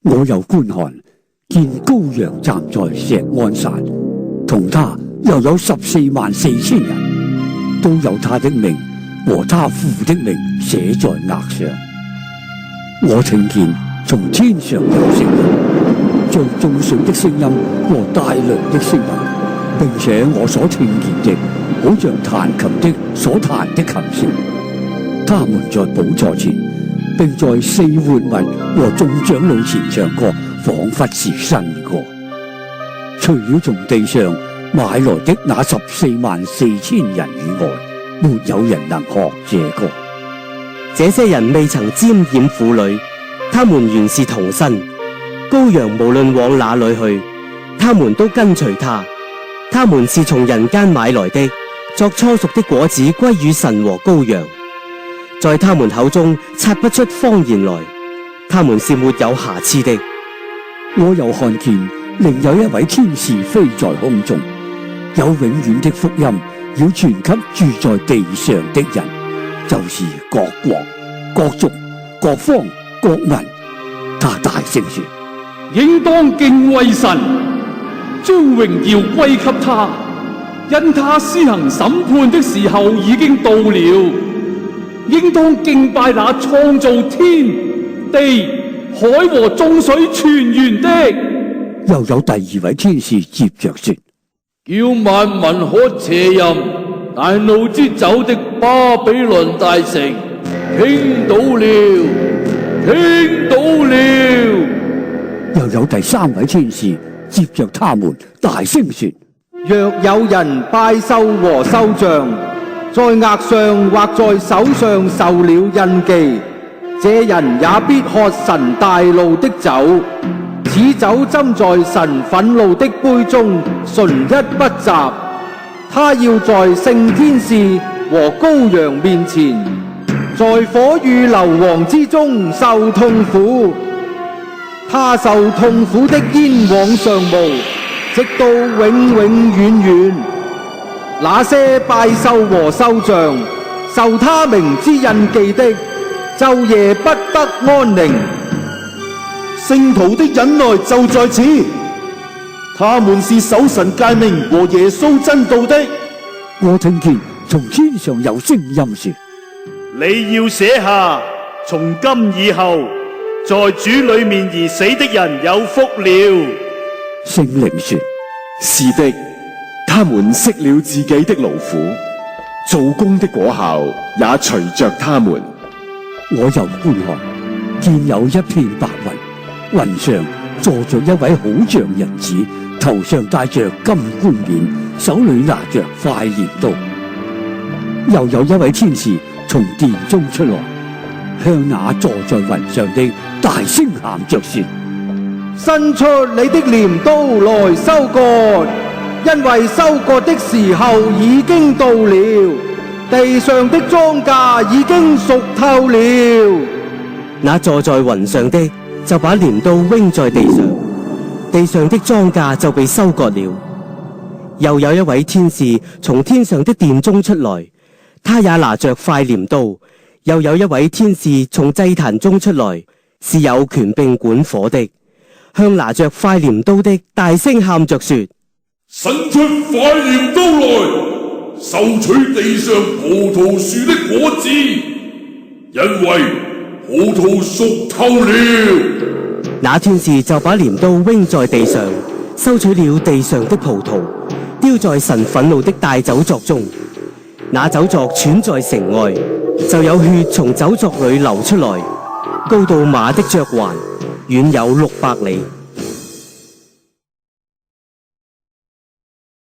我又觀看，見羔羊站在錫安山，同他又有144000人，都有他的名和他父的名寫在額上。我聽見從天上有聲音，像眾水的聲音和大雷的聲音，並且我所聽見的好像彈琴的所彈的琴聲。他們在寶座前並在4活物和眾長老前唱歌，仿佛是新歌。除了從地上買來的那144000人以外，沒有人能學這歌。這些人未曾沾染婦女，他們原是童身。羔羊無論往哪裏去，他們都跟隨他。他們是從人間買來的，作初熟的果子歸與神和羔羊。在他們口中察不出謊言來，他們是沒有瑕疵的。我又看見另有一位天使飛在空中，有永遠的福音要傳給住在地上的人，就是各國、各族、各方、各民。他大聲說：應當敬畏神，將榮耀歸給他，因他施行審判的時候已經到了。應當敬拜那創造天地海和眾水泉源的。又有第二位天使接着說：叫萬民喝邪淫大怒之酒的巴比倫大城，傾倒了，傾倒了。又有第三位天使接着他們大聲說：若有人拜獸和獸像，在額上或在手上受了印記，這人也必喝神大怒的酒。此酒斟在神憤怒的杯中，純一不雜。他要在聖天使和羔羊面前，在火與硫磺之中受痛苦。他受痛苦的煙往上冒，直到永永遠遠。那些拜獸和獸像，受他名之印記的，晝夜不得安寧。聖徒的忍耐就在此，他們是守神誡命和耶穌真道的。我聽見從天上有聲音說：你要寫下，從今以後，在主裏面而死的人有福了。聖靈說：是的，他們息了自己的勞苦，做工的果效也隨着他們。我又觀看，見有一片白雲，雲上坐着一位好像人子，頭上戴着金冠冕，手裏拿着塊鐮刀。又有一位天使從殿中出來，向那坐在雲上的大聲喊着說：伸出你的鐮刀來收割，因為收割的時候已經到了，地上的莊稼已經熟透了。那坐在雲上的就把鐮刀扔在地上，地上的莊稼就被收割了。又有一位天使從天上的殿中出來，他也拿着塊鐮刀。又有一位天使從祭壇中出來，是有權柄管火的，向拿着塊鐮刀的大聲喊着說：伸出塊鐮刀來，收取地上葡萄樹的果子，因為葡萄熟透了。那天使就把鐮刀扔在地上，收取了地上的葡萄，丟在神憤怒的大酒醡中。那酒醡踹在城外，就有血從酒醡裏流出來，高到馬的嚼環，遠有600里。